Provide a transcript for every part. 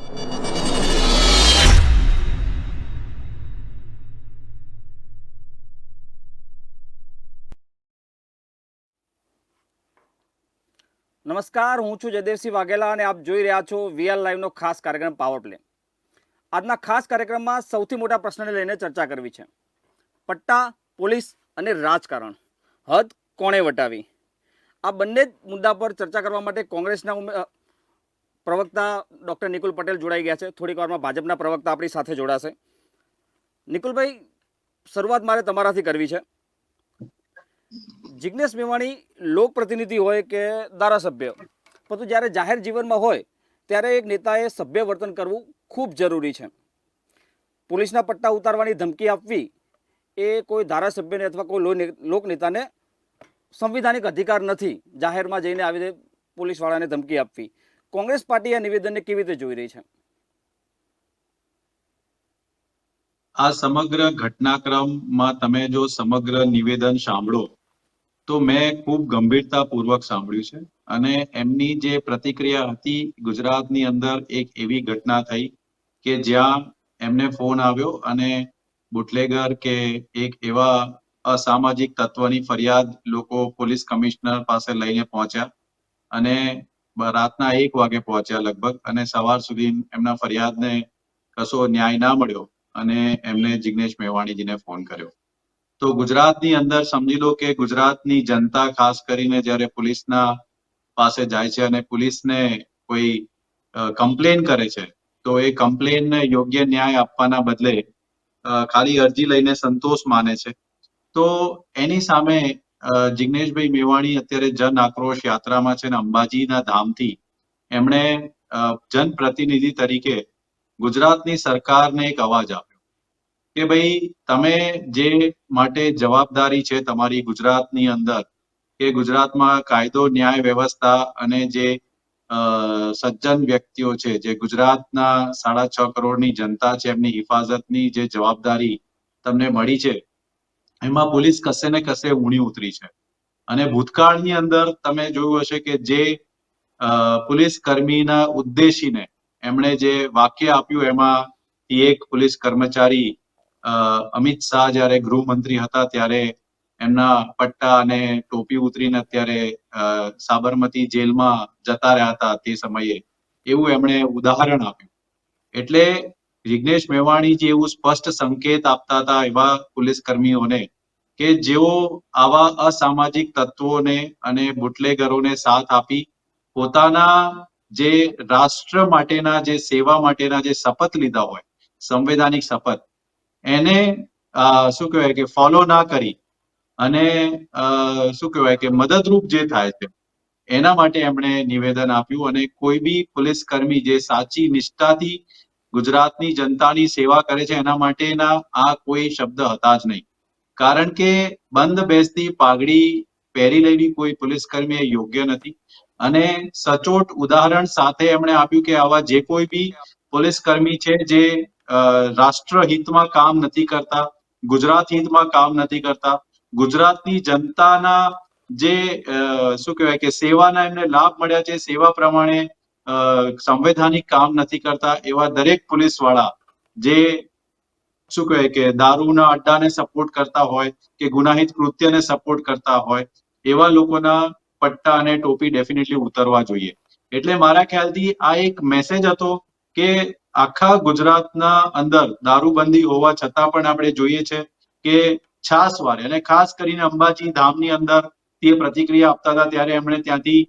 નમસ્કાર, હું છું જયદેવસિંહ વાઘેલા અને આપ જોઈ રહ્યા છો વીઆર લાઈવનો ખાસ કાર્યક્રમ પાવર પ્લે. આજના ખાસ કાર્યક્રમમાં સૌથી મોટા પ્રશ્નને લઈને ચર્ચા કરવી છે. પટ્ટા, પોલીસ અને રાજકારણ, હદ કોણે વટાવી? આ બંને જ મુદ્દા પર ચર્ચા કરવા માટે કોંગ્રેસના પ્રવક્તા ડૉક્ટર નિકુલ પટેલ જોડાઈ ગયા છે. થોડીક વારમાં ભાજપના પ્રવક્તા આપણી સાથે જોડાશે. નિકુલભાઈ, શરૂઆત મારે તમારાથી કરવી છે. જિગ્નેશ મેવાણી લોકપ્રતિનિધિ હોય કે ધારાસભ્ય, પરંતુ જ્યારે જાહેર જીવનમાં હોય ત્યારે એક નેતાએ સભ્ય વર્તન કરવું ખૂબ જરૂરી છે. પોલીસના પટ્ટા ઉતારવાની ધમકી આપવી એ કોઈ ધારાસભ્યને અથવા કોઈ લોકનેતાને સંવિધાનિક અધિકાર નથી. જાહેરમાં જઈને આવી રીતે પોલીસવાળાને ધમકી આપવી. કોંગ્રેસ પાર્ટી આ નિવેદનને કેવી રીતે જોઈ રહી છે? આ સમગ્ર ઘટનાક્રમમાં તમે જો સમગ્ર નિવેદન સાંભળો તો મેં ખૂબ ગંભીરતાપૂર્વક સાંભળ્યું છે. અને એમની જે પ્રતિક્રિયા હતી, ગુજરાતની અંદર એક એવી ઘટના થઈ કે જ્યાં એમને ફોન આવ્યો અને બુટલેગર કે એક એવા અસામાજિક તત્વની ફરિયાદ લોકો પોલીસ કમિશનર પાસે લઈને પહોંચ્યા અને રાતના 1 વાગે પહોંચ્યા લગભગ, અને સવાર સુધી એમના ફરિયાદને કશો ન્યાય ના મળ્યો અને એમને જિગ્નેશ મેવાણીજીને ફોન કર્યો. તો ગુજરાતની અંદર સમજી લો કે ગુજરાતની જનતા ખાસ કરીને જ્યારે પોલીસના પાસે જાય છે અને પોલીસને કોઈ કમ્પ્લેન કરે છે, તો એ કમ્પ્લેનને યોગ્ય ન્યાય આપવાના બદલે ખાલી અરજી લઈને સંતોષ માને છે. તો એની સામે જિગ્નેશભાઈ મેવાણી અત્યારે જન આક્રોશ યાત્રામાં છે ને અંબાજીના ધામથી એમણે જનપ્રતિનિધિ તરીકે ગુજરાતની સરકારને એક અવાજ આપ્યો કે ભાઈ, તમે જે માટે જવાબદારી છે તમારી ગુજરાતની અંદર, કે ગુજરાતમાં કાયદો ન્યાય વ્યવસ્થા અને જે સજ્જન વ્યક્તિઓ છે, જે ગુજરાતના 6.5 કરોડની જનતા છે, એમની હિફાજતની જે જવાબદારી તમને મળી છે, એમાં પોલીસ કશે ને કશે ઊણી ઉતરી છે. અને ભૂતકાળની અંદર તમે જોયું હશે કે જે પોલીસ કર્મીના ઉદ્દેશીને એમણે જે વાક્ય આપ્યું, એમાં એક પોલીસ કર્મચારી અમિત શાહ જ્યારે ગૃહમંત્રી હતા ત્યારે એમના પટ્ટા અને ટોપી ઉતરીને અત્યારે સાબરમતી જેલમાં જતા રહ્યા હતા તે સમયે, એવું એમણે ઉદાહરણ આપ્યું. એટલે જિગ્નેશ મેવાણીજી એવું સ્પષ્ટ સંકેત આપતા હતા એવા પોલીસ કર્મીઓને કે જેઓ આવા અસામાજિક તત્વોને અને બુટલેગરોને સાથ આપી પોતાના જે રાષ્ટ્ર માટેના, જે સેવા માટેના જે શપથ લીધા હોય, સંવૈધાનિક શપથ, એને શું કહેવાય કે ફોલો ના કરી અને શું કહેવાય કે મદદરૂપ જે થાય છે એના માટે એમણે નિવેદન આપ્યું. અને કોઈ બી પોલીસ કર્મી જે સાચી નિષ્ઠાથી ગુજરાતની જનતાની સેવા કરે છે એના માટેના આ કોઈ શબ્દ હતા જ નહીં. કારણ કે બંધ બેસતી પાઘડી પહેરી લેવી કોઈ પોલીસ કર્મી એ યોગ્ય નથી. અને સચોટ ઉદાહરણ સાથે એમણે આપ્યું કે આવા જે કોઈ બી પોલીસ કર્મી છે જે રાષ્ટ્રહિતમાં કામ નથી કરતા, ગુજરાત હિતમાં કામ નથી કરતા, ગુજરાતની જનતાના જે શું કહેવાય કે સેવાના એમને લાભ મળ્યા છે, સેવા પ્રમાણે સંવૈધાનિક કામ નથી કરતા, એવા દરેક પોલીસ વાળા જે શું કહેવાય કે દારૂના અડ્ડાને સપોર્ટ કરતા હોય કે ગુનાહિત કૃત્યને સપોર્ટ કરતા હોય, એવા લોકોના પટ્ટા અને ટોપી ડેફિનેટલી ઉતરવા જોઈએ. એટલે મારા ખ્યાલથી આ એક મેસેજ હતો કે આખા ગુજરાતના અંદર દારૂબંધી હોવા છતાં પણ આપણે જોઈએ છે કે છાસવારે, અને ખાસ કરીને અંબાજી ધામની અંદર તે પ્રતિક્રિયા આપતા હતા ત્યારે એમણે ત્યાંથી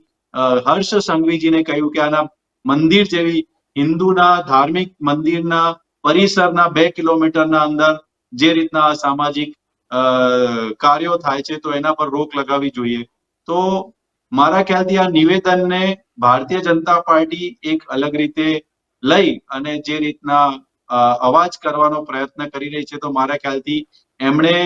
હર્ષ સંઘવીજીને કહ્યું કે આના મંદિર જેવી હિન્દુના ધાર્મિક મંદિરના પરિસરના 2 કિલોમીટરના અંદર જે રીતના સામાજિક કાર્યો થાય છે તો એના પર રોક લગાવવી જોઈએ. તો મારા ખ્યાલથી આ નિવેદનને ભારતીય જનતા પાર્ટી એક અલગ રીતે લઈ અને જે રીતના અવાજ કરવાનો પ્રયત્ન કરી રહી છે, તો મારા ખ્યાલથી એમણે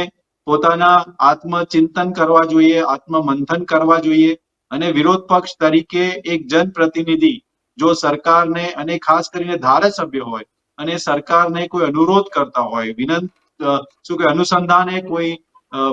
પોતાના આત્મચિંતન કરવા જોઈએ, આત્મમંથન કરવા જોઈએ. અને વિરોધ પક્ષ તરીકે એક જનપ્રતિનિધિ જો સરકારને અને ખાસ કરીને ધારાસભ્ય હોય અને સરકારને કોઈ અનુરોધ કરતા હોય, શું કે અનુસંધાને કોઈ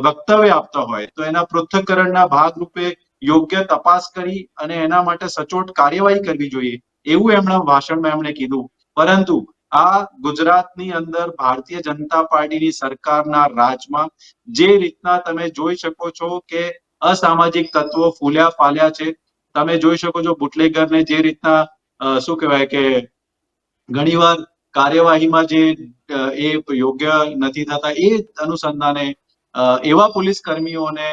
વક્તવ્ય આપતા હોય, તો એના પૃથ્થકરણના ભાગરૂપે યોગ્ય તપાસ કરી અને એના માટે સચોટ કાર્યવાહી કરવી જોઈએ, એવું એમના ભાષણમાં એમણે કીધું. પરંતુ આ ગુજરાતની અંદર ભારતીય જનતા પાર્ટીની સરકારના રાજમાં જે રીતના તમે જોઈ શકો છો કે અસામાજિક તત્વો ફૂલ્યા ફાલ્યા છે. તમે જોઈ શકો છો બુટલેગરને જે રીતના શું કહેવાય કે ઘણીવાર કાર્યવાહીમાં જે એ યોગ્ય નથી થતા એ અનુસંધાને એવા પોલીસ કર્મીઓને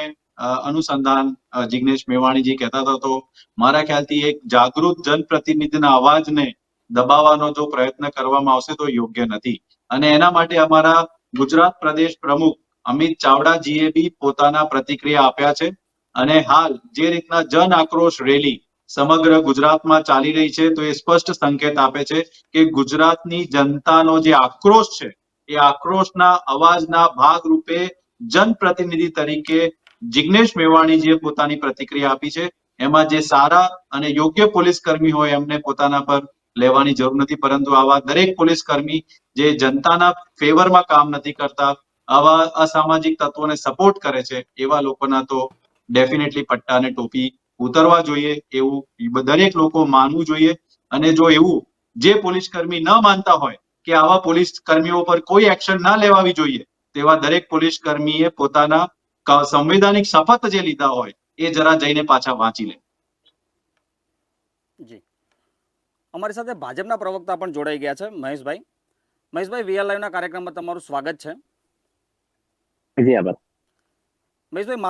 અનુસંધાન જિગ્નેશ મેવાણીજી કહેતા હતા. તો મારા ખ્યાલથી એક જાગૃત જનપ્રતિનિધિના અવાજને દબાવવાનો જો પ્રયત્ન કરવામાં આવશે તો યોગ્ય નથી. અને એના માટે અમારા ગુજરાત પ્રદેશ પ્રમુખ અમિત ચાવડાજીએ બી પોતાના પ્રતિક્રિયા આપ્યા છે. અને હાલ જે રીતના જન આક્રોશ રેલી સમગ્ર ગુજરાતમાં ચાલી રહી છે તો એ સ્પષ્ટ સંકેત આપે છે કે ગુજરાતની જનતાનો જે આક્રોશ છે એ આક્રોશના અવાજના ભાગરૂપે જનપ્રતિનિધિ તરીકે જિગ્નેશ મેવાણીજીએ પોતાની પ્રતિક્રિયા આપી છે. એમાં જે સારા અને યોગ્ય પોલીસ કર્મી હોય એમને પોતાના પર લેવાની જરૂર નથી, પરંતુ આવા દરેક પોલીસ કર્મી જે જનતાના ફેવરમાં કામ નથી કરતા, આવા અસામાજિક તત્વોને સપોર્ટ કરે છે, એવા લોકોના તો ડેફિનેટલી પટ્ટા અને ટોપી ઉતરવા જોઈએ એવું દરેક લોકો માનવું જોઈએ. અને જો એવું જે પોલીસ કર્મી ન માનતા હોય કે આવા પોલીસ કર્મીઓ પર કોઈ એક્શન ના લેવાવી જોઈએ, તેવા દરેક પોલીસ કર્મીએ પોતાના સંવૈધાનિક શપથ જે લીધા હોય એ જરા જઈને પાછા વાંચી લે. જી, અમારી સાથે ભાજપના પ્રવક્તા પણ જોડાઈ ગયા છે, મહેશભાઈ. મહેશભાઈ, વીઆર લાઈવના કાર્યક્રમમાં તમારું સ્વાગત છે. જી આભાર. મહેશભાઈ,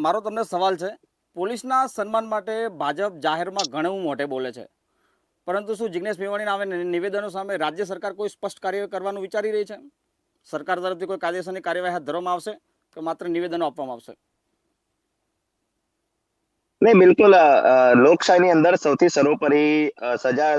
મારો તમને સવાલ છે. પોલીસના સન્માન માટે ભાજપ જાહેરમાં ઘણું મોટે બોલે છે, પરંતુ શું જિગ્નેશ મેવાણીના આવે નિવેદનો સામે રાજ્ય સરકાર કોઈ સ્પષ્ટ કાર્ય કરવાનું વિચારી રહી છે? સરકાર તરફથી કોઈ કાયદેસરની કાર્યવાહી હાથ ધરવામાં આવશે કે માત્ર નિવેદનો આપવામાં આવશે? નહીં, બિલકુલ. લોકશાહીની અંદર સૌથી સર્વોપરી સજા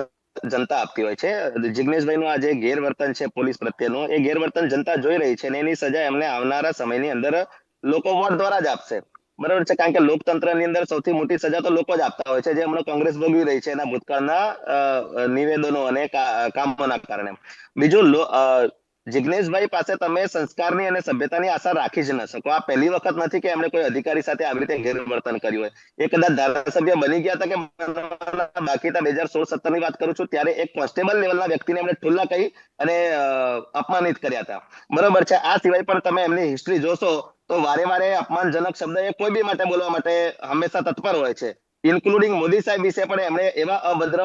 જનતા આપતી હોય છે. જિગ્નેશભાઈનું આ જે ગેરવર્તન છે પોલીસ પ્રત્યેનું, એ ગેરવર્તન જનતા જોઈ રહી છે અને એની સજા એમને આવનારા સમયની અંદર લોકો વોટ દ્વારા જ આપશે. બરાબર છે, કારણ કે લોકતંત્રની અંદર સૌથી મોટી સજા તો લોકો જ આપતા હોય છે, જે હમણાં કોંગ્રેસ ભોગવી રહી છે એના ભૂતકાળના નિવેદનો અને કામોના કારણે. બીજું, જિગ્નેશભાઈ પાસે તમે સંસ્કારની અને સભ્યતાની આશા રાખી જ ન શકો. આ પહેલી વખત નથી કે એમણે કોઈ અધિકારી સાથે આવી રીતે ગેરવર્તન કર્યું હોય. એ કદાચ ધારાસભ્ય બની ગયા હતા કે બાકી 2016-17 ની વાત કરું છું, ત્યારે એક કોન્સ્ટેબલ લેવલના વ્યક્તિને એમણે ઠુલ્લા કહી અને અપમાનિત કર્યા હતા. બરોબર છે. આ સિવાય પણ તમે એમની હિસ્ટ્રી જોશો તો વારે વારે અપમાનજનક શબ્દ એ કોઈ બી માટે બોલવા માટે હંમેશા તત્પર હોય છે. ઇન્ક્લુડિંગ મોદી સાહેબ વિશે પણ એમણે એવા અભદ્ર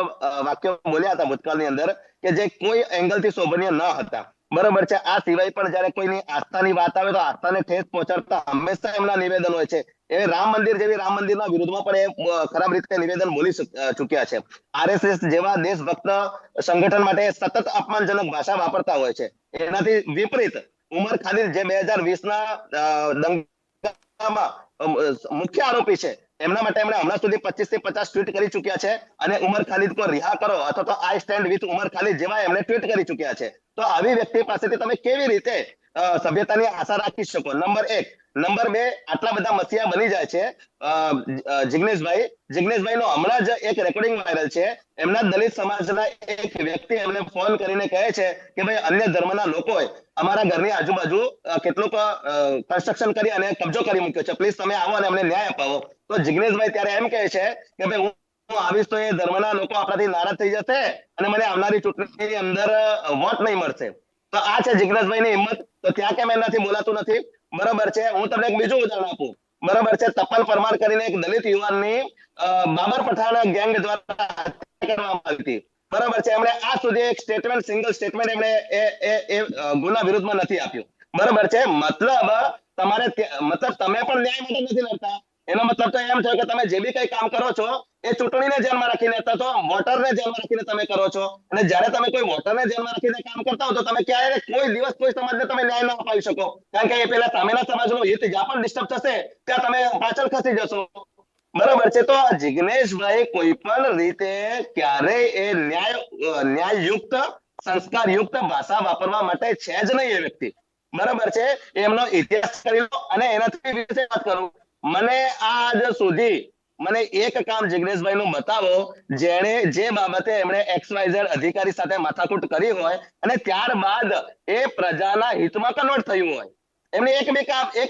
વાક્યો બોલ્યા હતા ભૂતકાળની અંદર કે જે કોઈ એંગલથી શોભનીય ન હતા. બરોબર છે. આ સિવાય પણ જ્યારે કોઈની આસ્થાની વાત આવે તો આસ્થાને ઠેસ પહોંચાડતા હંમેશા એમના નિવેદન હોય છે. એ રામ મંદિર જેવી રામ મંદિરના વિરુદ્ધમાં પણ એ ખરાબ રીતે નિવેદન બોલી ચૂક્યા છે. આરએસએસ જેવા દેશભક્ત સંગઠન માટે સતત અપમાનજનક ભાષા વાપરતા હોય છે. એનાથી વિપરીત ઉમર ખાલિદ જે 2020ના દંગામાં મુખ્ય આરોપી છે, એમના માટે એમણે હમણાં સુધી 25 થી 50 ટ્વીટ કરી ચૂક્યા છે. અને ઉમર ખાલિદ કો રિહા કરો અથવા તો આઈ સ્ટેન્ડ વિથ ઉમર ખાલિદ જેવા એમણે ટ્વીટ કરી ચૂક્યા છે. તો આવી વ્યક્તિ પાસેથી તમે કેવી રીતે સભ્યતાની આશા રાખી શકો? નંબર 1. નંબર 2, આટલા બધા મસીહા બની જાય છે જિગ્નેશભાઈનો હમણાં જ એક રેકોર્ડિંગ વાયરલ છે. એમના દલિત સમાજના એક વ્યક્તિ એમને ફોન કરીને કહે છે કે ભાઈ અન્ય ધર્મના લોકોએ અમારા ઘરની આજુબાજુ કેટલુંક કન્સ્ટ્રક્શન કરી અને કબજો કરી મૂક્યો છે, પ્લીઝ તમે આવો અને અમને ન્યાય અપાવો. તો જિગ્નેશભાઈ ત્યારે એમ કહે છે કે ભાઈ હું આવીશ તો એ ધર્મના લોકો આપણાથી નારાજ થઈ જશે અને મને આવનારી ચૂંટણીની અંદર વોટ નહીં મળશે. તો આ છે જિગ્નેશભાઈની હિંમત. તો ત્યાં કેમ એનાથી બોલાતું નથી? બરાબર છે. હું તમને એક બીજું ઉદાહરણ આપું. બરાબર છે. તપન પરમાર કરીને એક દલિત યુવાનની બાબર પઠાણ ગેંગ દ્વારા હત્યા કરવામાં આવી હતી. બરાબર છે. એમણે આજ સુધી એક સ્ટેટમેન્ટ, સિંગલ સ્ટેટમેન્ટ એમણે એ ગુના વિરુદ્ધમાં નથી આપ્યું. બરાબર છે. મતલબ તમે પણ ન્યાય માટે નથી લડતા. એનો મતલબ તો એમ થયો કે તમે જે બી કઈ કામ કરો છો એ ચૂંટણીને ધ્યાનમાં રાખીને અથવા તો વોટરને ધ્યાનમાં રાખીને તમે કરો છો. અને જ્યારે તમે કોઈ વોટરને ધ્યાનમાં રાખીને કામ કરતા હો તો તમે ક્યારે કોઈ દિવસ કોઈ સમાજને તમે ન્યાય ન અપાવી શકો. કારણ કે એ પેલા સામેના સમાજનું હિત જ્યાં પણ ડિસ્ટર્બ થશે ત્યાં તમે પાછળ ખસી જશો. બરાબર છે. તો જિગ્નેશભાઈ કોઈ પણ રીતે ક્યારેય એ ન્યાયયુક્ત સંસ્કારયુક્ત ભાષા વાપરવા માટે છે જ નહીં એ વ્યક્તિ. બરાબર છે. એમનો ઇતિહાસ કરી લો અને એનાથી વિશે વાત કરું. મને આજ સુધી મને એક કામ જિગ્નેશભાઈ નું બતાવો જેણે જે બાબતે એમણે XYZ અધિકારી સાથે માથાકૂટ કરી હોય અને ત્યારબાદ એ પ્રજાના હિતમાં કન્વર્ટ થયું હોય. એમને એક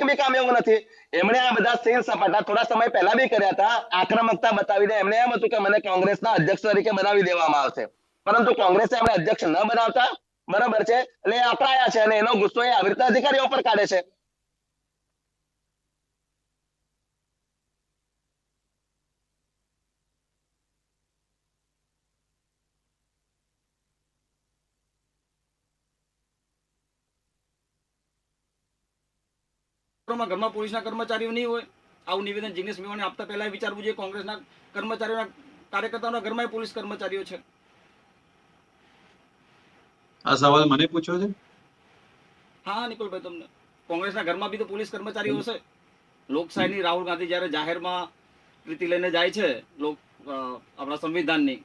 બી કામ એવું નથી. એમણે આ બધા સીન સપાટા થોડા સમય પહેલા બી કર્યા હતા. આક્રમકતા બતાવીને એમને એમ હતું કે મને કોંગ્રેસના અધ્યક્ષ તરીકે બનાવી દેવામાં આવશે. પરંતુ કોંગ્રેસે એમને અધ્યક્ષ ન બનાવતા, બરાબર છે, એટલે એ અકળાયા છે અને એનો ગુસ્સો એ આવી રીતે અધિકારીઓ પર કાઢે છે. ઘરમાં પોલીસના કર્મચારીઓ નહીં હોય? આવું નિવેદન જિગ્નેશ મેવાણી આપતા પહેલા વિચારવું જોઈએ કોંગ્રેસના કર્મચારીઓના કાર્યકર્તાઓના ઘરમાં પોલીસ કર્મચારીઓ છે. આ સવાલ મને પૂછ્યો છે? હા નિકુલભાઈ, તમને કોંગ્રેસના ઘરમાં બી તો પોલીસ કર્મચારીઓ હશે. લોકશાહીની રાહુલ ગાંધી જ્યારે જાહેરમાં પ્રીતિ લઈને જાય છે આપણા સંવિધાનની,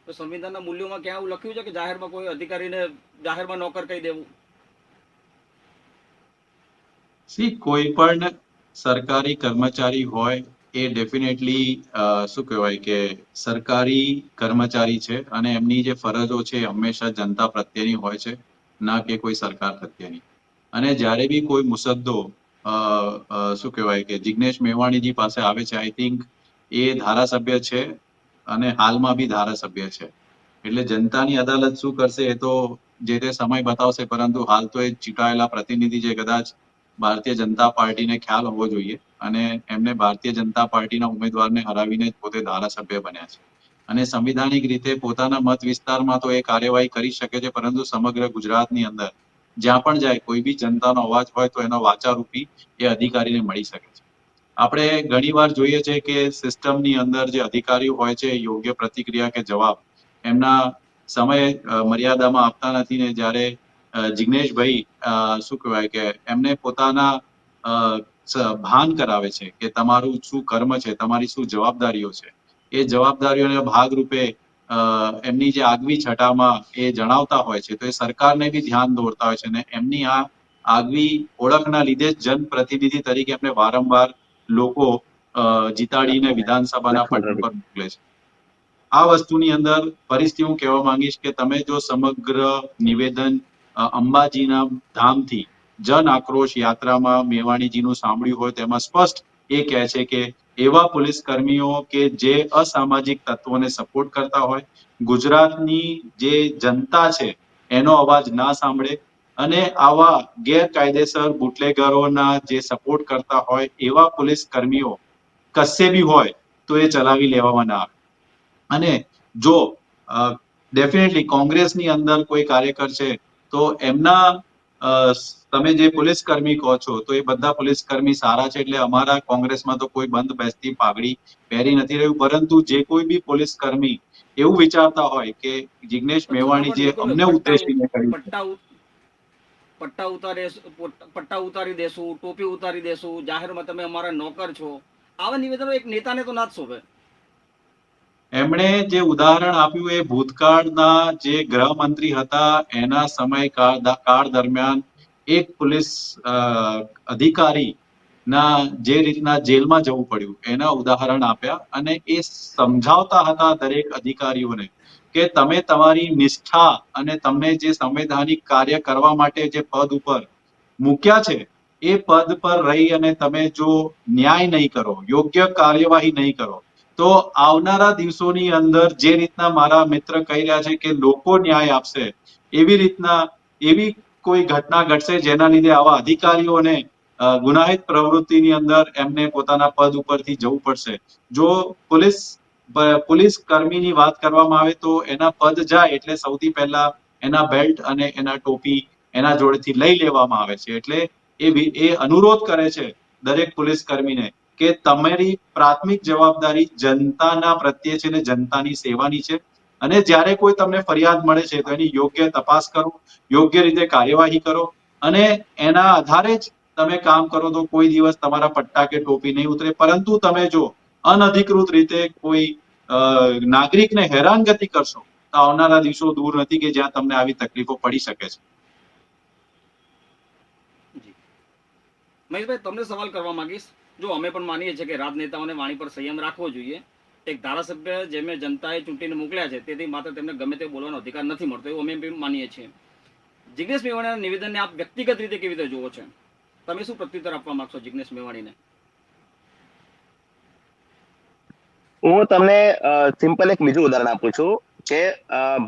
તો સંવિધાનના મૂલ્યોમાં ક્યાં એવું લખ્યું છે કે જાહેરમાં કોઈ અધિકારીને જાહેરમાં નોકર કહી દેવું? કોઈ પણ સરકારી કર્મચારી હોય એ ડેફિનેટલી શું કહેવાય કે સરકારી કર્મચારી છે અને એમની જે ફરજો છે એ હંમેશા જનતા પ્રત્યેની હોય છે, ના કે કોઈ સરકાર પ્રત્યેની. અને જ્યારે બી કોઈ મુસદ્દો શું કહેવાય કે જિગ્નેશ મેવાણીજી પાસે આવે છે, આઈ થિંક એ ધારાસભ્ય છે અને હાલમાં બી ધારાસભ્ય છે. એટલે જનતાની અદાલત શું કરશે એ તો જે તે સમય બતાવશે, પરંતુ હાલ તો એ ચૂંટાયેલા પ્રતિનિધિ છે. કદાચ ભારતીય જનતા પાર્ટીને ખ્યાલ હોવો જોઈએ અને એમને ભારતીય જનતા પાર્ટીના ઉમેદવારને હરાવીને જ પોતે ધારાસભ્ય બન્યા છે. અને સંવિધાનિક રીતે પોતાના મત વિસ્તારમાં તો એ કાર્યવાહી કરી શકે છે, પરંતુ સમગ્ર ગુજરાતની અંદર જ્યાં પણ જાય કોઈ બી જનતાનો અવાજ હોય તો એનો વાચારૂપી એ અધિકારીને મળી શકે છે. આપણે ઘણીવાર જોઈએ છે કે સિસ્ટમની અંદર જે અધિકારીઓ હોય છે યોગ્ય પ્રતિક્રિયા કે જવાબ એમના સમય મર્યાદામાં આપતા નથી ને જ્યારે જિગ્નેશભાઈ શું કહેવાય કે એમને પોતાના ભાન કરાવે છે કે તમારું શું કર્મ છે, તમારી શું જવાબદારીઓ છે. એ જવાબદારીઓના ભાગરૂપે એમની જે આગવી છટામાં એ જણાવતા હોય છે, તો એ સરકારને બી ધ્યાન દોરતા હોય છે અને એમની આ આગવી ઓળખના લીધે જ જનપ્રતિનિધિ તરીકે એમને વારંવાર લોકો જીતાડીને વિધાનસભાના પટલ પર મોકલે છે. આ વસ્તુની અંદર ફરીથી હું કહેવા માંગીશ કે તમે જો સમગ્ર નિવેદન અંબાજીના ધામથી જન આક્રોશ યાત્રામાં મેવાણીજીનું સાંભળ્યું હોય તેમાં સ્પષ્ટ એ કહે છે કે એવા પોલીસ કર્મીઓ કે જે અસામાજિક તત્વોને સપોર્ટ કરતા હોય, ગુજરાતની જે જનતા છે એનો અવાજ ના સાંભળે અને આવા ગેરકાયદેસર બુટલેગરોના જે સપોર્ટ કરતા હોય એવા પોલીસ કર્મીઓ કશે બી હોય તો એ ચલાવી લેવામાં ના આવે. અને જો ડેફિનેટલી કોંગ્રેસની અંદર કોઈ કાર્યકર છે તો એમના તમે જે પોલીસ કર્મી કહો છો તો એ બધા પોલીસ કર્મી સારા છે, એટલે અમારા કોંગ્રેસમાં તો કોઈ બંધ બેસતી પાઘડી પહેરી નથી રહ્યું. પરંતુ જે કોઈ બી પોલીસ કર્મી એવું વિચારતા હોય કે જિગ્નેશ પણ છતાં મેવાણી પણ જે નિકુલભાઈ, અમને ઉદ્દેશીને કર્યું છે. પટ્ટા ઉતારી દેશું, ટોપી ઉતારી દેશું, જાહેરમાં તમે અમારા નોકર છો, આવા નિવેદનો એક નેતાને તો ના જ શોભે. એમણે જે ઉદાહરણ આપ્યું એ ભૂતકાળના જે ગૃહમંત્રી હતા એના સમયકાળ દરમિયાન એક પોલીસ અધિકારી ના જે રીતના જેલમાં જવું પડ્યું એના ઉદાહરણ આપ્યા અને એ સમજાવતા હતા દરેક અધિકારીઓને કે તમે તમારી નિષ્ઠા અને તમને જે સંવૈધાનિક કાર્ય કરવા માટે જે પદ ઉપર મૂક્યા છે એ પદ પર રહી અને તમે જો ન્યાય નહીં કરો, યોગ્ય કાર્યવાહી નહીં કરો, તો આવનારા દિવસોની અંદર જે રીતના મારા મિત્ર કહી રહ્યા છે કે લોકો ન્યાય આપશે, એવી રીતના એવી કોઈ ઘટના ઘટશે જેના લીધે આવા અધિકારીઓને ગુનાહિત પ્રવૃત્તિની અંદર એમને પોતાના પદ ઉપરથી જવું પડશે. જો પોલીસ કર્મીની વાત કરવામાં આવે તો એના પદ જાય એટલે સૌથી પહેલા એના બેલ્ટ અને એના ટોપી એના જોડેથી લઈ લેવામાં આવે છે. એટલે એ અનુરોધ કરે છે દરેક પોલીસ કર્મીને કે તમારી પ્રાથમિક જવાબદારી જનતાના પ્રત્યે છે ને જનતાની સેવાની છે. અને જ્યારે કોઈ તમને ફરિયાદ મળે છે તો એની યોગ્ય તપાસ કરો, યોગ્ય રીતે કાર્યવાહી કરો અને એના આધારે જ તમે કામ કરો તો કોઈ દિવસ તમારા પટ્ટા કે ટોપી નહીં ઉતરે. પરંતુ તમે જો અનધિકૃત રીતે કોઈ નાગરિકને હેરાનગતિ કરશો તો આવનારા દિવસો દૂર નથી કે જ્યાં તમને આવી તકલીફો પડી શકે છે. મહેશભાઈ, તમને સવાલ કરવા માંગીશ. જો અમે પણ માનીએ છીએ કે રાજનેતાઓને વાણી પર સંયમ રાખવો જોઈએ. એક ધારાસભ્ય જેમને જનતાએ ચૂંટીને મોકલ્યા છે તેથી માત્ર તેમને ગમે તે બોલવાનો અધિકાર નથી મળતો, એવું અમે પણ માનીએ છીએ. જિગ્નેશ મેવાણીના નિવેદનને આપ વ્યક્તિગત રીતે કેવી રીતે જુઓ છો? તમે શું પ્રત્યુત્તર આપવા માંગશો જિગ્નેશ મેવાણીને? હું તમને સિમ્પલ એક બીજું ઉદાહરણ આપું છું કે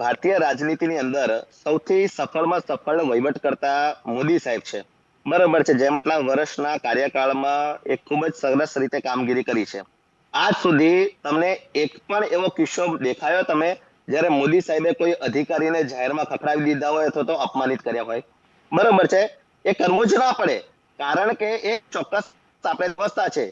ભારતીય રાજનીતિની અંદર સૌથી સફળમાં સફળ વહીવટ કરતા મોદી સાહેબ છે, બરાબર છે, જેમના વર્ષના કાર્યકાળમાં એક ખૂબ જ સરસ રીતે કામગીરી કરી છે. આજ સુધી તમને એક પણ એવો કિસ્સો દેખાયો તમે જ્યારે મોદી સાહેબે કોઈ અધિકારીને જાહેરમાં ખખડાવી દીધા હોય અથવા તો અપમાનિત કર્યા હોય? બરાબર છે, એ કરવું જ ના પડે, કારણ કે એ ચોક્કસ આપણે વ્યવસ્થા છે,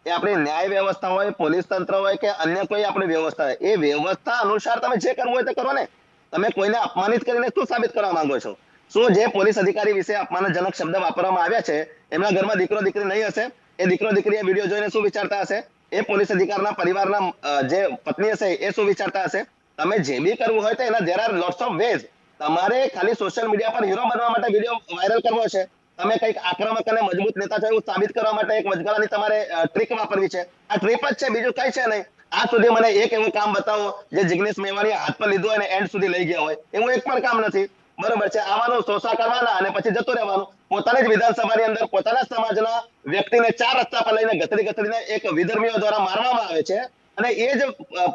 એ આપણી ન્યાય વ્યવસ્થા હોય, પોલીસ તંત્ર હોય કે અન્ય કોઈ આપણી વ્યવસ્થા હોય, એ વ્યવસ્થા અનુસાર તમે જે કરવું હોય તે કરો ને. તમે કોઈને અપમાનિત કરીને શું સાબિત કરવા માંગો છો? શું જે પોલીસ અધિકારી વિશે અપમાનજનક શબ્દ વાપરવામાં આવ્યા છે એમના ઘરમાં દીકરો દીકરી નહીં હશે? એ દીકરો દીકરી એ વિડીયો જોઈને શું વિચારતા હશે? એ પોલીસ અધિકારીના પરિવારના જે પત્ની હશે એ શું વિચારતા હશે? તમે જે બી કરવું હોય તો એના there are lots of ways. તમારે ખાલી સોશિયલ મીડિયા પર હીરો બનવા માટે વિડીયો વાયરલ કરવો છે, તમે કંઈક આક્રમક અને મજબૂત નેતા છો એવું સાબિત કરવા માટે એક વચગાળાની તમારે ટ્રીક વાપરવી છે. આ ટ્રીક જ છે, બીજું કઈ છે નહીં. આજ સુધી મને એક એવું કામ બતાવો જે જિગ્નેશ મેવાણીએ હાથ પર લીધું અને એન્ડ સુધી લઈ ગયા હોય, એવું એક પણ કામ નથી. બરોબર છે, આવવાનું શોષા કરવાના અને પછી જતું રહેવાનું. પોતાની જ વિધાનસભાની અંદર પોતાના સમાજના વ્યક્તિને 4 રસ્તા પર લઈને ગતરીને એક વિધર્મીઓ દ્વારા મારવામાં આવે છે અને એ જ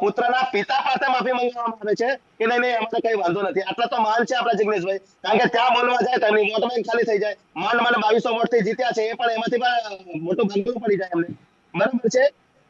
પુત્રના પિતા પાસે માફી માંગવામાં આવે છે કે નહીં નહીં અમારે કઈ વાંધો નથી. આટલા તો માન છે આપણા જિગ્નેશભાઈ, કારણ કે ત્યાં બોલવા જાય તો એમની વોટ બેંક ખાલી થઈ જાય. માંડ 2200 વોટથી જીત્યા છે, એ પણ એમાંથી પણ મોટું ભાગવું પડી જાય એમને. બરાબર છે,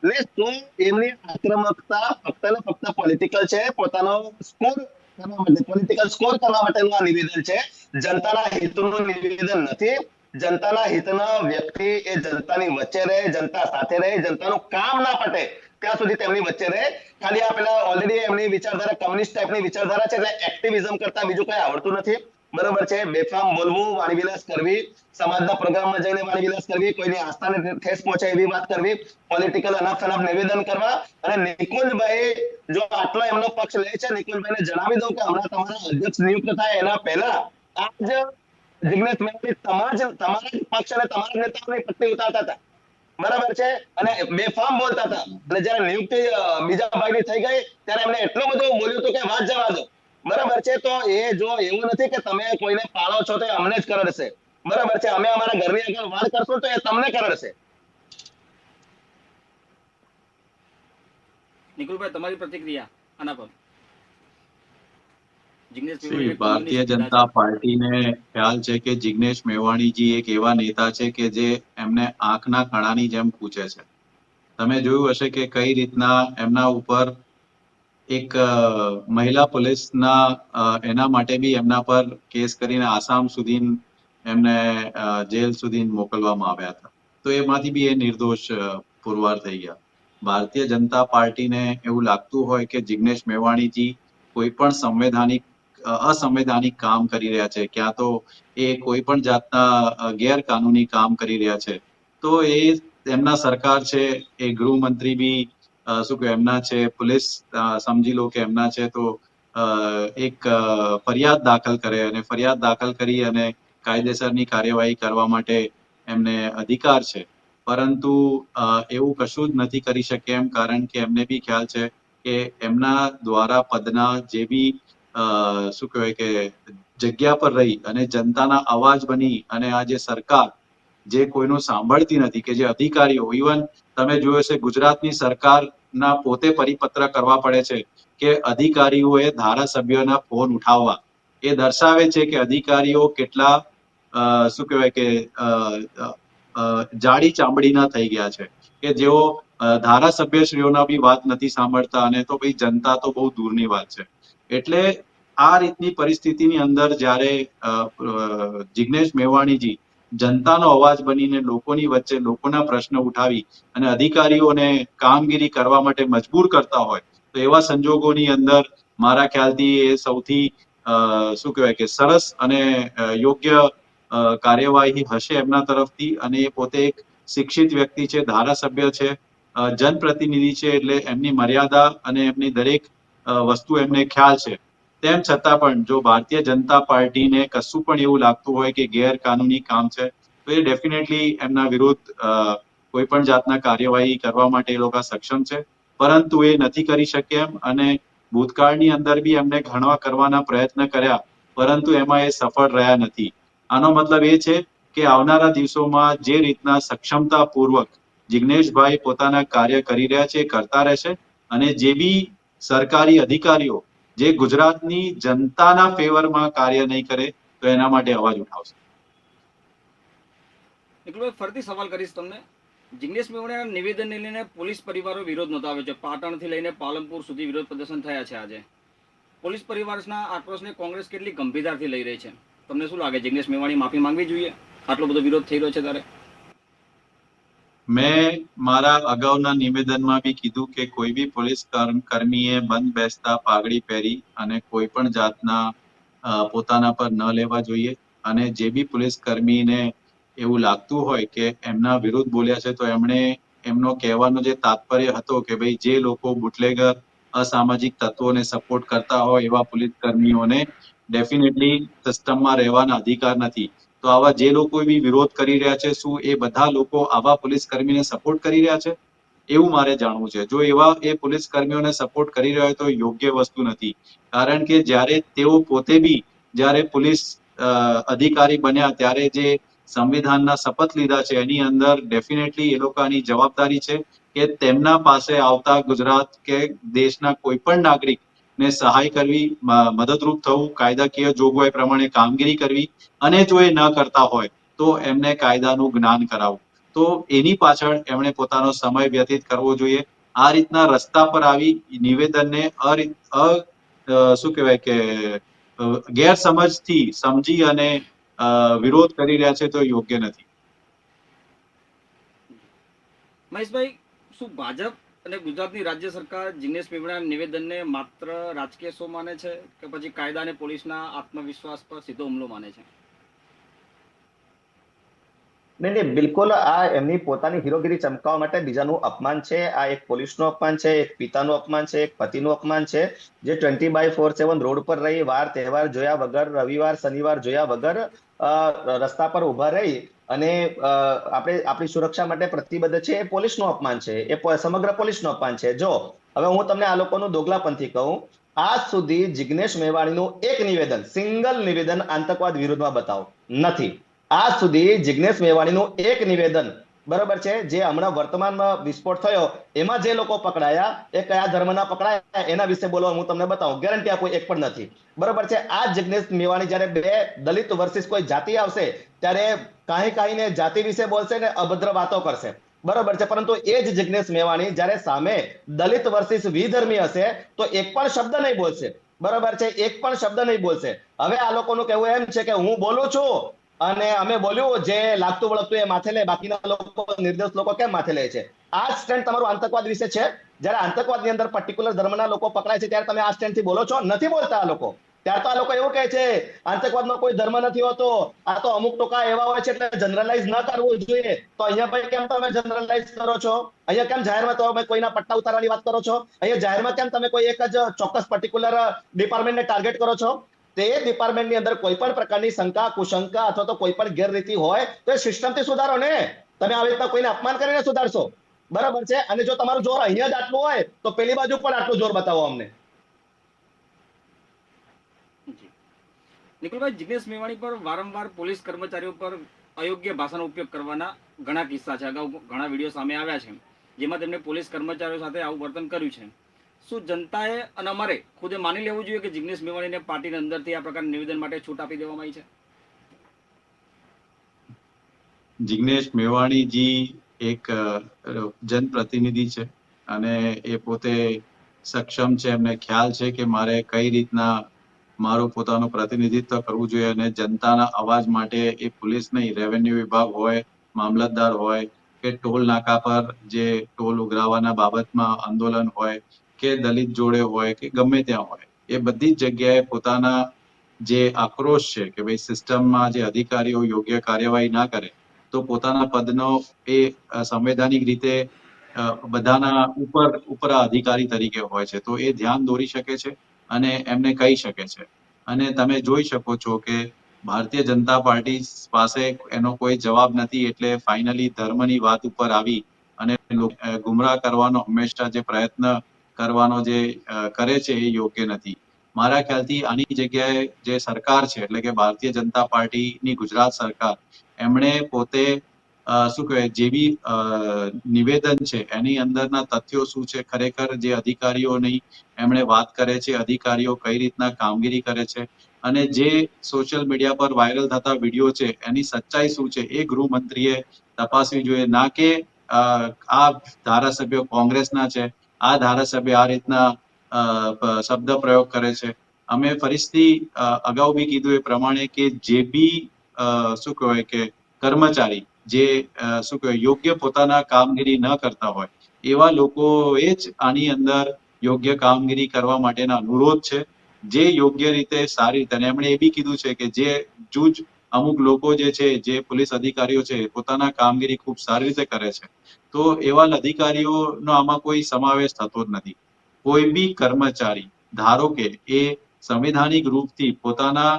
એટલે તો એમની આક્રમકતા ફક્ત ને ફક્ત પોલિટિકલ છે, પોતાનો સ્કોર કરવા માટે, પોલિટિકલ સ્કોર કરવા માટેનું આ નિવેદન છે, જનતાના હિતનું નિવેદન નથી. જનતાના હિતના વ્યક્તિ એ જનતાની વચ્ચે રહે, જનતા સાથે રહે, જનતાનું કામ ના પટે ત્યાં સુધી તેમની વચ્ચે રહે. ખાલી આ પેલા ઓલરેડી એમની વિચારધારા કમ્યુનિસ્ટ ટાઈપની વિચારધારા છે, એટલે એક્ટિવિઝમ કરતા બીજું કઈ આવડતું નથી. બરોબર છે, બેફામ બોલવું, વાણીવિલાસ કરવી, સમાજના પ્રોગ્રામમાં જઈને વાણીવિલાસ કરવી, કોઈની આસ્થાને ઠેસ પહોંચે એવી વાત કરવી, પોલિટિકલ અનાપ-શનાપ નિવેદન કરવા. અને નિકુંજભાઈ જો આટલો એમનો પક્ષ લે છે, નિકુંજભાઈને જણાવી દઉં કે હમણાં તમારા અધ્યક્ષ નિયુક્ત થાય એના પહેલા આજ જિગ્નેશ મેવાણી તમારા જ પક્ષ અને તમારા જ નેતાઓની પટ્ટી ઉતારતા હતા, બરાબર છે, અને બેફામ બોલતા હતા. અને જયારે નિયુક્તિ બીજા ભાગની થઈ ગઈ ત્યારે એમને એટલું બધું બોલ્યું હતું કે વાત જવા દો. બરાબર છે, તો એ જો એવું નથી કે તમે કોઈને પાળો છો તો એ અમને જ કરડશે. બરાબર છે, અમે અમારા ઘરની આગળ વાર કરશું તો એ તમને કરડશે. નિકુલભાઈ, તમારી પ્રતિક્રિયા આના પર? જિગ્નેશ See, મેવાણીએ ભારતીય કોમ્યુનિસ્ટ કીધા જનતા છે. પાર્ટીને ખ્યાલ છે કે જિગ્નેશ મેવાણીજી એક એવા નેતા છે કે જે એમને આંખના કણાની જેમ પૂછે છે. તમે જોયું હશે કે કઈ રીતના એમના ઉપર એક મહિલા પોલીસના એના માટે બી એમના પર કેસ કરીને આસામ સુધી એમને જેલ સુધી મોકલવામાં આવ્યા હતા. તો એમાંથી બી એ નિર્દોષ પુરવાર થઈ ગયા. ભારતીય જનતા પાર્ટીને એવું લાગતું હોય કે જિગ્નેશ મેવાણીજી કોઈ પણ અસંવૈધાનિક કામ કરી રહ્યા છે, ક્યાં તો એ કોઈ પણ જાતના ગેરકાનૂની કામ કરી રહ્યા છે, તો એ એમના સરકાર છે, એ ગૃહમંત્રી બી શું કહેવાય એમના છે, પોલીસ સમજી લો કે એમના છે, તો એક ફરિયાદ દાખલ કરે અને ફરિયાદ દાખલ કરી અને કાયદેસરની કાર્યવાહી કરવા માટે એમને અધિકાર છે. પરંતુ એવું કશું જ નથી કરી શકે એમ, કારણ કે એમને બી ખ્યાલ છે કે એમના દ્વારા પદના જે બી શું કહેવાય કે જગ્યા પર રહી અને જનતાના અવાજ બની અને આ જે સરકાર જે કોઈનું સાંભળતી નથી, કે જે અધિકારીઓ, ઇવન તમે જોયું હશે ગુજરાતની સરકારના પોતે પરિપત્ર કરવા પડે છે કે અધિકારીઓએ ધારાસભ્યોના ફોન ઉઠાવવા. એ દર્શાવે છે કે અધિકારીઓ કેટલા શું કહેવાય કે જાડી ચામડીના થઈ ગયા છે, કે જેઓ ધારાસભ્યશ્રીઓના બી વાત નથી સાંભળતા, અને તો ભાઈ જનતા તો બહુ દૂરની વાત છે. એટલે આ રીતની પરિસ્થિતિની અંદર જ્યારે જિગ્નેશ મેવાણીજી જનતાનો અવાજ બનીને લોકોની વચ્ચે લોકોના પ્રશ્ન ઉઠાવી અને અધિકારીઓને કામગીરી કરવા માટે મજબૂર કરતા હોય, તો એવા સંજોગોની અંદર મારા ખ્યાલથી એ સૌથી શું કહેવાય કે સરસ અને યોગ્ય કાર્યવાહી હશે એમના તરફથી. અને એ પોતે એક શિક્ષિત વ્યક્તિ છે, ધારાસભ્ય છે, જનપ્રતિનિધિ છે, એટલે એમની મર્યાદા અને એમની દરેક વસ્તુ એમને ખ્યાલ છે. તેમ છતાં પણ જો ભારતીય જનતા પાર્ટીને કશું પણ એવું લાગતું હોય કે ગેરકાનૂની કામ છે, તો એ ડેફિનેટલી એમના વિરુદ્ધ કોઈ પણ જાતના કાર્યવાહી કરવા માટે એ લોકો સક્ષમ છે. પરંતુ એ નથી કરી શકે એમ, અને ભૂતકાળની અંદર બી એમને ઘણા કરવાના પ્રયત્ન કર્યા, પરંતુ એમાં એ સફળ રહ્યા નથી. આનો મતલબ એ છે કે આવનારા દિવસોમાં જે રીતના સક્ષમતાપૂર્વક જિગ્નેશભાઈ પોતાના કાર્ય કરી રહ્યા છે, એ કરતા રહેશે. અને જે બી સરકારી અધિકારીઓ જે ગુજરાતની જનતાના ફેવરમાં કાર્ય નહીં કરે તો એના માટે અવાજ ઉઠાવશે. નિખિલભાઈ, ફરીથી સવાલ કરીશ તમને. જિગ્નેશ મેવાણીના નિવેદનને લઈને પોલીસ પરિવારો વિરોધ નોંધાવ્યો છે. પાટણથી લઈને પાલનપુર સુધી વિરોધ પ્રદર્શન થયા છે આજે. પોલીસ પરિવારના આક્રોશને કોંગ્રેસ કેટલી ગંભીરતાથી લઈ રહી છે? તમને શું લાગે, જિગ્નેશ મેવાણી માફી માંગવી જોઈએ આટલો બધો વિરોધ થઈ રહ્યો છે ત્યારે? મેં મારા અગાઉના નિવેદનમાં બી કીધું કે કોઈ બી પોલીસ કર્મીએ બંધ બેસતા પાઘડી પહેરી અને કોઈ પણ જાતના પોતાના પર ન લેવા જોઈએ. અને જે બી પોલીસ કર્મીને એવું લાગતું હોય કે એમના વિરુદ્ધ બોલ્યા છે તો એમણે એમનો કહેવાનો જે તાત્પર્ય હતો કે ભાઈ જે લોકો બુટલેગર અસામાજિક તત્વોને સપોર્ટ કરતા હોય એવા પોલીસ કર્મીઓને ડેફિનેટલી સિસ્ટમમાં રહેવાના અધિકાર નથી. તો આવા જે લોકો બી વિરોધ કરી રહ્યા છે, શું એ બધા લોકો આવા પોલીસ કર્મીને સપોર્ટ કરી રહ્યા છે? એવું મારે જાણવું છે. જો એવા એ પોલીસ કર્મીઓને સપોર્ટ કરી રહ્યા હોય તો યોગ્ય વસ્તુ નથી. કારણ કે જ્યારે તેઓ પોતે બી જ્યારે પોલીસ અધિકારી બન્યા ત્યારે જે સંવિધાનના શપથ લીધા છે એની અંદર ડેફિનેટલી એ લોકોની જવાબદારી છે કે તેમના પાસે આવતા ગુજરાત કે દેશના કોઈ પણ નાગરિક ને સહાય કરવી, મદદરૂપ થવું, કાયદાકીય જોગવાઈ પ્રમાણે કામગીરી કરવી અને જો એ ન કરતા હોય તો એમને કાયદાનું જ્ઞાન કરાવવું. તો એની પાછળ એમણે પોતાનો સમય વ્યતીત કરવો જોઈએ. આ રીતના રસ્તા પર આવી નિવેદનને શું કહેવાય કે ગેરસમજથી સમજી અને વિરોધ કરી રહ્યા છે તો યોગ્ય નથી. મહેશભાઈ, શું ભાજપ અને ગુજરાતની રાજ્ય સરકાર જિગ્નેશ મેવાણીના નિવેદનને માત્ર રાજકીય શો માને છે કે પછી કાયદા અને પોલીસના આત્મવિશ્વાસ પર સીધો હુમલો માને છે? નહીં નહીં, બિલકુલ આ એમની પોતાની હીરોગીરી ચમકાવવા માટે બીજાનું અપમાન છે. આ એક પોલીસનું અપમાન છે, એક પિતાનું અપમાન છે, એક પતિનું અપમાન છે, જે 20/7 રોડ પર રહી, વાર તહેવાર જોયા વગર, રવિવાર શનિવાર જોયા વગર રસ્તા પર ઉભા રહી અને આપણી સુરક્ષા માટે પ્રતિબદ્ધ છે. એ પોલીસનું અપમાન છે, એ સમગ્ર પોલીસનું અપમાન છે. જો હવે હું તમને આ લોકોનું દોગલાપંથી કહું, આજ સુધી જિગ્નેશ મેવાણીનું એક નિવેદન, સિંગલ નિવેદન આતંકવાદ વિરુદ્ધમાં બતાવો નથી. આજ સુધી જિગ્નેશ મેવાણીનું એક નિવેદન, બરાબર છે, જે હમણાં વર્તમાનમાં વિસ્ફોટ થયો એમાં જે લોકો પકડાયા એ કયા ધર્મના પકડાયા એના વિશે બોલવા હું તમને બતાવું, ગેરંટી આપું એક પણ નથી. બરાબર છે. આ જિગ્નેશ મેવાણી જયારે બે દલિત વર્સિસ કોઈ જાતિ આવશે ત્યારે કાંઈ જાતિ વિશે બોલશે ને અભદ્ર વાતો કરશે. બરાબર છે. પરંતુ એ જ જિગ્નેશ મેવાણી જયારે સામે દલિત વર્સિસ વિધર્મી હશે તો એક પણ શબ્દ નહીં બોલશે. બરાબર છે, એક પણ શબ્દ નહીં બોલશે. હવે આ લોકોનું કહેવું એમ છે કે હું બોલું છું અને અમે બોલ્યું, જે લાગતું વળગતું એ માથે લે, બાકીના લોકો નિર્દોષ લોકો કેમ માથે લે છે? આ સ્ટેન્ડ તમારું આતંકવાદ વિશે છે. જયારે આતંકવાદની અંદર પર્ટિક્યુલર ધર્મના લોકો પકડાય છે ત્યારે તમે આ સ્ટેન્ડથી બોલો છો? નથી બોલતા આ લોકો. ત્યારે તો આ લોકો એવું કહે છે આતંકવાદમાં કોઈ ધર્મ નથી હોતો, આ તો અમુક ટોકા એવા હોય છે એટલે જનરલાઇઝ ન કરવું જોઈએ. તો અહીંયા ભાઈ કેમ તમે જનરલાઇઝ કરો છો? અહીંયા કેમ જાહેરમાં તમે કોઈના પટ્ટા ઉતારવાની વાત કરો છો? અહીંયા જાહેરમાં કેમ તમે કોઈ એક જ ચોક્કસ પર્ટિક્યુલર ડિપાર્ટમેન્ટને ટાર્ગેટ કરો છો? તે ડિપાર્ટમેન્ટની અંદર કોઈ પણ પ્રકારની શંકા, કુશંકા અથવા તો કોઈ પણ ગેરરીતિ હોય તો એ સિસ્ટમથી સુધારો ને. તમે આવી રીતના કોઈને અપમાન કરીને સુધારશો? બરાબર છે. અને જો તમારું જોર અહીંયા જ આટલું હોય તો પેલી બાજુ પણ આટલું જોર બતાવો અમને. નિખિલભાઈ, જિગ્નેશ મેવાણી પર વારંવાર પોલીસ કર્મચારીઓ પર અયોગ્ય ભાષાનો ઉપયોગ કરવાના ઘણા કિસ્સા છે. અગાઉ ઘણા વિડીયો સામે આવ્યા છે જેમાં તેમણે પોલીસ કર્મચારીઓ સાથે આવું વર્તન કર્યું છે. શું જનતાએ અને અમારે ખુદે માની લેવું જોઈએ કે જિગ્નેશ મેવાણીને પાર્ટીની અંદરથી આ પ્રકારના નિવેદન માટે છૂટ આપી દેવામાં આવી છે? જિગ્નેશ મેવાણીજી એક જનપ્રતિનિધિ છે અને એ પોતે સક્ષમ છે. એમને ખ્યાલ છે કે મારે કઈ રીતના મારું પોતાનું પ્રતિનિધિત્વ કરવું જોઈએ અને જનતાના અવાજ માટે એ પોલીસ નહીં, રેવન્યુ વિભાગ હોય, મામલતદાર હોય કે ટોલ નાકા પર જે ટોલ ઉઘરાવવાના બાબતમાં આંદોલન હોય કે દલિત જોડે હોય કે ગમે ત્યાં હોય, એ બધી જ જગ્યાએ પોતાના જે આક્રોશ છે કે ભાઈ સિસ્ટમમાં જે અધિકારીઓ યોગ્ય કાર્યવાહી ના કરે તો પોતાના પદનો એ સંવૈધાનિક રીતે બધાના ઉપર અધિકારી તરીકે હોય છે તો એ ધ્યાન દોરી શકે છે અને એમને કહી શકે છે. અને તમે જોઈ શકો છો કે ભારતીય જનતા પાર્ટી પાસે એનો કોઈ જવાબ નથી એટલે ફાઇનલી ધર્મની વાત ઉપર આવી અને ગુમરાહ કરવાનો હંમેશા જે પ્રયત્ન કરવાનો જે કરે છે એ યોગ્ય નથી. મારા ખ્યાલથી આની જગ્યાએ જે સરકાર છે એટલે કે ભારતીય જનતા પાર્ટીની ગુજરાત સરકાર, એમણે પોતે શું કહેવાય જે બી નિવેદન છે એની અંદરના તથ્યો શું છે, ખરેખર જે અધિકારીઓની એમણે વાત કરે છે, અધિકારીઓ કઈ રીતના કામગીરી કરે છે, અને જે સોશિયલ મીડિયા પર વાયરલ થતા વિડીયો છે એની સચ્ચાઈ શું છે એ ગૃહમંત્રીએ તપાસવી જોઈએ. ના કે આ ધારાસભ્યો કોંગ્રેસના છે, આ ધારાસભ્ય આ રીતના શબ્દ પ્રયોગ કરે છે. અમે ફરીથી અગાઉ બી કીધું એ પ્રમાણે કે જે બી શું કહેવાય કે કર્મચારી જે શું કહેવાય યોગ્ય પોતાના કામગીરી ન કરતા હોય એવા લોકોએ જ આની અંદર યોગ્ય કામગીરી કરવા માટેના અનુરોધ છે. જે યોગ્ય રીતે સારી રીતે, અને એમણે એ બી કીધું છે કે જે જૂજ અમુક લોકો જે છે, જે પોલીસ અધિકારીઓ છે પોતાના કામગીરી ખૂબ સારી રીતે કરે છે, તો એવા અધિકારીઓનો આમાં કોઈ સમાવેશ થતો જ નથી. કોઈ બી કર્મચારી ધારો કે એ સંવિધાનિક રૂપથી પોતાના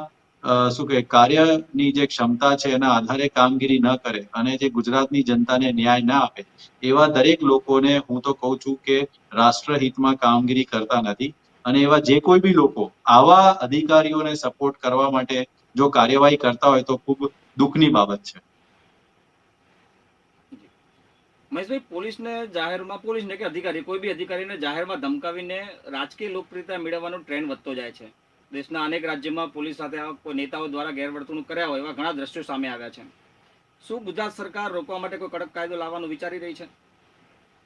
શું કહે કાર્યની જે ક્ષમતા છે એના આધારે કામગીરી ન કરે અને જે ગુજરાતની જનતાને ન્યાય ના આપે, એવા દરેક લોકોને હું તો કહું છું કે રાષ્ટ્રહિતમાં કામગીરી કરતા નથી. અને એવા જે કોઈ બી લોકો આવા અધિકારીઓને સપોર્ટ કરવા માટે જો કાર્યવાહી કરતા હોય તો ખૂબ દુઃખની બાબત છે. મહેશભાઈ, પોલીસને જાહેરમાં, પોલીસને કે અધિકારી, કોઈ બી અધિકારીને જાહેરમાં ધમકાવીને રાજકીય લોકપ્રિયતા મેળવવાનો ટ્રેન્ડ વધતો જાય છે. દેશના અનેક રાજ્યોમાં પોલીસ સાથે કોઈ નેતાઓ દ્વારા ગેરવર્તણૂક કર્યા હોય એવા ઘણા દ્રશ્યો સામે આવ્યા છે. શું ગુજરાત સરકાર રોકવા માટે કોઈ કડક કાયદો લાવવાનું વિચારી રહી છે?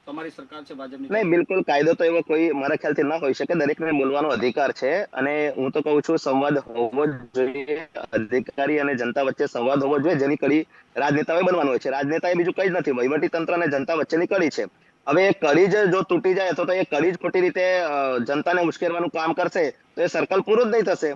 તમારી સરકાર છે, ભાજપની નહીં, બિલકુલ કાયદો તો એવો કોઈ મારા ખ્યાલથી ન હોઈ શકે. દરેકને બોલવાનો અધિકાર છે અને હું તો કહું છું સંવાદ હોવો જ જોઈએ. અધિકારી અને જનતા વચ્ચે સંવાદ હોવો જોઈએ, જેની કડી રાજનેતાઓએ બનવાનું હોય છે. રાજનેતા એ બીજું કઈ જ નથી, વહીવટી તંત્ર અને જનતા વચ્ચેની કડી છે. હવે એ કડી જ જો તૂટી જાય તો એ કડી જ ખોટી રીતે જનતાને ઉશ્કેરવાનું કામ કરશે તો એ સર્કલ પૂરું જ નહીં થશે.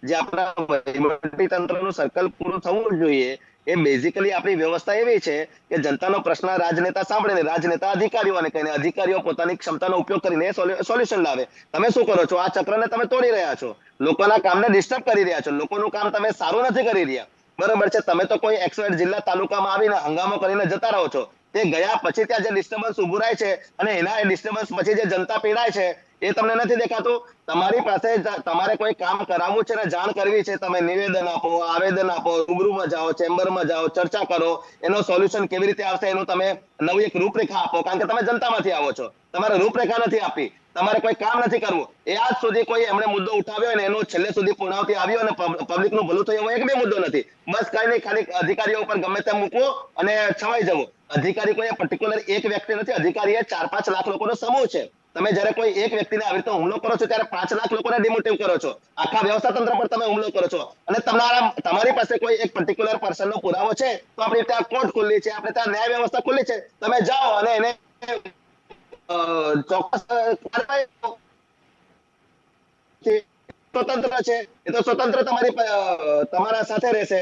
જે આપણા વહીવટી તંત્રનું સર્કલ પૂરું થવું જોઈએ એ બેઝિકલી આપણી વ્યવસ્થા એવી છે કે જનતાનો પ્રશ્ન રાજનેતા સાંભળે, રાજનેતા અધિકારીઓને કહીને અધિકારીઓ પોતાની ક્ષમતાનો ઉપયોગ કરીને સોલ્યુશન લાવે. તમે શું કરો છો? આ ચક્રને તમે તોડી રહ્યા છો, લોકોના કામને ડિસ્ટર્બ કરી રહ્યા છો, લોકોનું કામ તમે સારું નથી કરી રહ્યા. બરોબર છે, તમે તો કોઈ XY જિલ્લા તાલુકામાં આવીને હંગામો કરીને જતા રહો છો. તે ગયા પછી ત્યાં જે ડિસ્ટર્બન્સ ઉભું રહે છે અને એના ડિસ્ટર્બન્સ પછી જે જનતા પીડાય છે એ તમને નથી દેખાતું. તમારી પાસે તમારે કોઈ કામ કરાવવું છે ને જાણ કરવી છે, તમે નિવેદન આપો, આવેદન આપો, રૂબરૂમાં જાઓ, ચેમ્બરમાં જાઓ, ચર્ચા કરો, એનો સોલ્યુશન કેવી રીતે આવશે એનું તમે નવી એક રૂપરેખા આપો. કારણ કે તમે જનતામાંથી આવો છો, તમારે રૂપરેખા નથી આપી, તમારે કોઈ કામ નથી કરવું. એ આજ સુધી કોઈ એમણે મુદ્દો ઉઠાવ્યો અને એનો છેલ્લે સુધી પૂર્ણાવતી આવ્યો અને પબ્લિકનું ભલું થયું એવો એક બે મુદ્દો નથી. બસ કઈ નહીં, ખાલી અધિકારીઓ ઉપર ગમે તેમ મૂકવું અને છવાઈ જવું. અધિકારી કોઈ પર્ટિક્યુલર એક વ્યક્તિ નથી, અધિકારી એ 4-5 લાખ લોકોનો સમૂહ છે. તમે જ્યારે કોઈ એક વ્યક્તિને આવી રીતે હુમલો કરો છો ત્યારે 5 લાખ લોકોને ડિમોટિવ કરો છો, આખા વ્યવસ્થા તંત્ર પર તમે હુમલો કરો છો. અને તમારી પાસે કોઈ એક પર્ટિક્યુલર પર્સનનો પુરાવો છે તો આપણે ત્યાં કોર્ટ ખુલ્લી છે, આપણે ત્યાં ન્યાય વ્યવસ્થા ખુલ્લી છે, તમે જાઓ અને એને ચોક્કસ કાર્યવાહી સ્વતંત્ર છે, એ તો સ્વતંત્ર તમારા સાથે રહેશે.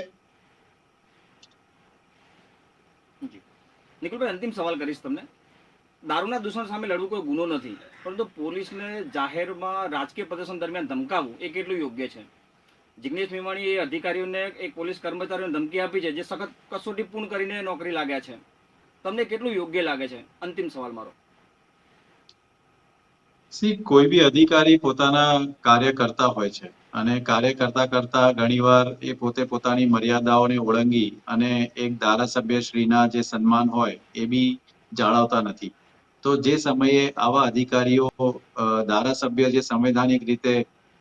નિકુલભાઈ, અંતિમ સવાલ કરીશ તમને. દારૂના દૂષણ સામે લડવું કોઈ ગુનો નથી, પરંતુ પોલીસને જાહેરમાં રાજકીય પ્રદર્શન દરમિયાન ધમકાવવું એ કેટલું યોગ્ય છે? જિગ્નેશ મેવાણીએ એ અધિકારીઓને, એક પોલીસ કર્મચારીઓને ધમકી આપી છે જે સખત કસોટી પૂર્ણ કરીને નોકરી લાગ્યા છે. તમને કેટલું યોગ્ય લાગે છે? અંતિમ સવાલ મારો. કોઈ બી અધિકારી પોતાના કાર્ય કરતા હોય છે અને કાર્ય કરતા કરતા ઘણીવાર એ પોતે પોતાની મર્યાદાઓને ઓળંગી અને એક ધારાસભ્ય શ્રીના જે સન્માન હોય એ બી જાળવતા નથી. તો જે સમયે આવા અધિકારીઓ ધારાસભ્ય જે સંવૈધાનિક રીતે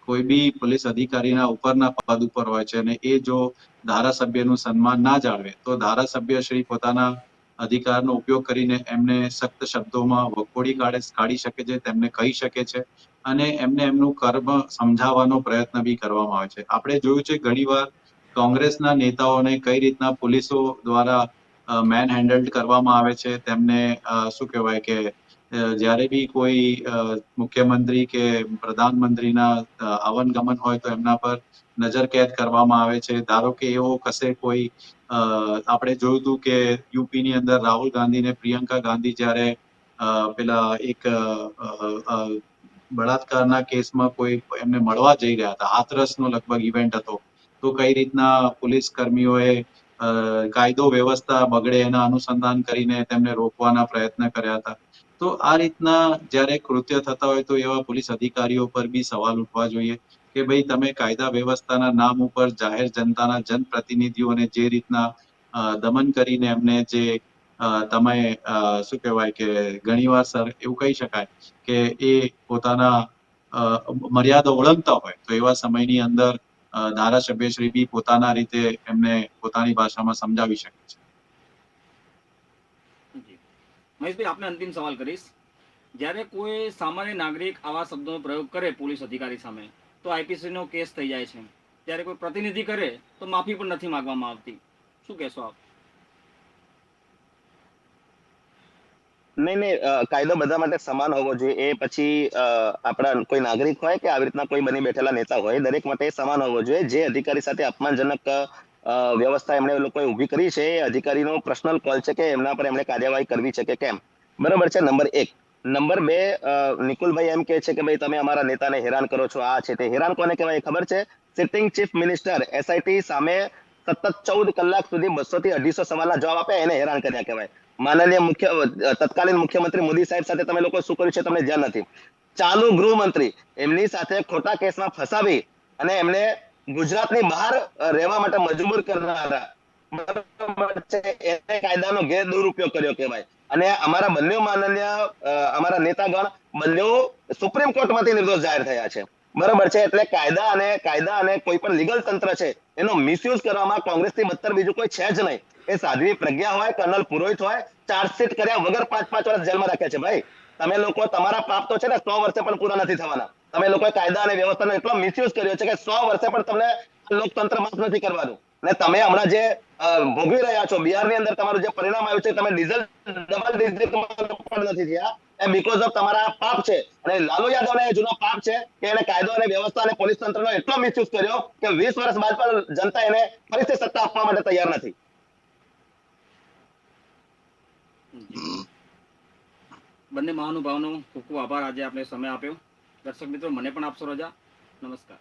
કોઈ બી પોલીસ અધિકારીના ઉપરના પદ ઉપર હોય છે અને એ જો ધારાસભ્યનું સન્માન ના જાળવે તો ધારાસભ્ય શ્રી પોતાના અધિકારનો ઉપયોગ કરીને એમને સખ્ત શબ્દોમાં વખોડી કાઢી શકે છે, તેમને કહી શકે છે અને એમને એમનું કર્મ સમજાવવાનો પ્રયત્ન બી કરવામાં આવે છે. આપણે જોયું છે ઘણીવાર કોંગ્રેસના નેતાઓને કઈ રીતના પોલીસો દ્વારા મેન હેન્ડલ્ડ કરવામાં આવે છે. તેમને શું કહેવાય કે જ્યારે બી કોઈ મુખ્યમંત્રી કે પ્રધાનમંત્રીના આવનગમન હોય તો એમના પર નજર કેદ કરવામાં આવે છે. ધારો કે એવો કશે કોઈ આપણે જોયું હતું કે યુપીની અંદર રાહુલ ગાંધી ને પ્રિયંકા ગાંધી જ્યારે પેલા એક બળાત્કારના કેસમાં કોઈ એમને મળવા જઈ રહ્યા હતા, હાથરસનો લગભગ ઇવેન્ટ હતો, તો કઈ રીતના પોલીસ કર્મીઓએ કાયદો વ્યવસ્થા બગડે એના અનુસંધાન કરીને તેમને રોકવાના પ્રયત્ન કર્યા હતા. તો આ રીતના જ્યારે કૃત્ય થતા હોય તો એવા પોલીસ અધિકારીઓ પર બી સવાલ ઉઠવા જોઈએ કે ભાઈ તમે કાયદા વ્યવસ્થાના નામ ઉપર જાહેર જનતાના જનપ્રતિનિધિઓને જે રીતના દમન કરીને એમને જે તમે શું કહેવાય કે ઘણીવાર સર એવું કહી શકાય કે એ પોતાના મર્યાદા ઓળંગતા હોય તો એવા સમયની અંદર ધારાસભ્યશ્રી બી પોતાના રીતે એમને પોતાની ભાષામાં સમજાવી શકે છે. જી મહેશભાઈ, આપને અંતિમ સવાલ કરીશ. જ્યારે કોઈ સામાન્ય નાગરિક આવા શબ્દોનો પ્રયોગ કરે પોલીસ અધિકારી સામે તો આઈપીસીનો કેસ થઈ જાય છે. ત્યારે કોઈ પ્રતિનિધિ કરે તો માફી પણ નથી માંગવામાં આવતી. શું કહેશો આપ? નહીં નહીં, કાયદો બધા માટે સમાન હોવો જોઈએ. એ પછી આપણા કોઈ નાગરિક હોય કે આવી રીતના કોઈ બની બેઠેલા નેતા હોય, દરેક માટે સમાન હોવો જોઈએ. જે અધિકારી સાથે અપમાનજનક વ્યવસ્થા એમણે લોકોએ ઊભી કરી છે, એ અધિકારીનો પર્સનલ કોલ છે કે એમના પર એમણે કાર્યવાહી કરવી છે કે કેમ. બરાબર છે, નંબર એક. નંબર બે, નિકુલભાઈ એમ કે છે કે ભાઈ તમે અમારા નેતાને હેરાન કરો છો, આ છે તે. હેરાન કોને કહેવાય ખબર છે? સિટિંગ ચીફ મિનિસ્ટર એસઆઈટી સામે સતત 14 કલાક સુધી 200 થી 250 સવાલના જવાબ આપ્યા, એને હેરાન કર્યા કહેવાય. માનનીય તત્કાલીન મુખ્યમંત્રી મોદી સાહેબ સાથે તમે લોકો શું કર્યું છે તમને ધ્યાન નથી. ચાલુ ગૃહમંત્રી એમની સાથે ખોટા કેસમાં ફસાવી અને એમને ગુજરાતની બહાર રહેવા માટે મજબૂર કરનારા, બરાબર છે, એને કાયદાનો ગેરદુરુપયોગ કર્યો કહેવાય. અને અમારા બંને માનનીય અમારા નેતાગણ બંને સુપ્રીમ કોર્ટમાંથી નિર્દોષ જાહેર થયા છે. બરાબર છે, એટલે કાયદા અને કોઈ પણ લીગલ તંત્ર છે એનો મિસયુઝ કરવામાં કોંગ્રેસથી બદતર બીજું કોઈ છે જ નહીં. એ સાધ્વી પ્રજ્ઞા હોય, કર્નલ પુરોહિત હોય, ચાર્જશીટ કર્યા વગર 5-5 વર્ષ જેલમાં રાખ્યા છે. ભાઈ તમે લોકો, તમારા પાપ તો છે ને 100 વર્ષે પણ પૂરા નથી થવાના. તમે લોકોએ કાયદા અને વ્યવસ્થાનો એટલો મિસયુઝ કર્યો છે કે 100 વર્ષે પણ તમને લોકતંત્ર માફ નથી કરવાનું. ને તમે હમણાં જે ભોગવી રહ્યા છો બિહારની અંદર, તમારું જે પરિણામ આવ્યું છે, તમે ડીઝલ ડબલ ડિજિટમાં પણ નથી થયા, એ બીકોઝ ઓફ તમારા પાપ છે. અને લાલુ યાદવને જૂનો પાપ છે કે એને કાયદો અને વ્યવસ્થા અને પોલીસ તંત્રનો એટલો મિસયુઝ કર્યો કે 20 વર્ષ બાદ પણ જનતા એને ફરીથી સત્તા આપવા માટે તૈયાર નથી. બંને મહાનુભાવનો ખૂબ ખૂબ આભાર. આજે આપણે સમય આપ્યો. દર્શક મિત્રો, મને પણ આપશો રજા. નમસ્કાર.